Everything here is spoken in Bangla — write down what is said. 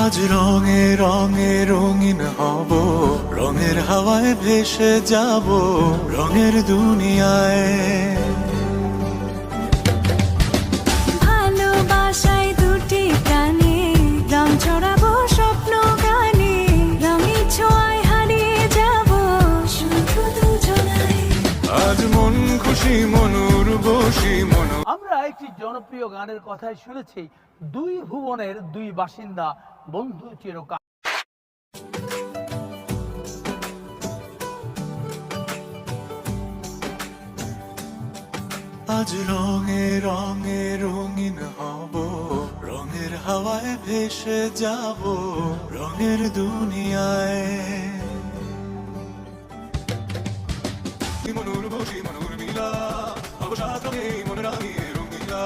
আজ রঙে রঙে রঙিন হব, রঙের হাওয়ায় ভেসে যাব রঙের দুনিয়ায়। ভালোবাসায় দুটি প্রাণে রং ছড়াবো স্বপ্ন গানে, রঙের ছোঁয়ায় হারিয়ে যাব শুধু দুজনায়। আজ মন খুশি মনুর বসি মন। আমরা একটি জনপ্রিয় গানের কথাই শুনেছি, দুই ভুবনের দুই বাসিন্দা বন্ধু চিরকাল। আজ রঙে রঙে রঙিন হব, রঙের হাওয়ায় ভেসে যাব রঙের দুনিয়ায়। মনুর বসি মনুর মিলা, অবসাদ রঙে মনে রাঙিয়ে রঙিলা।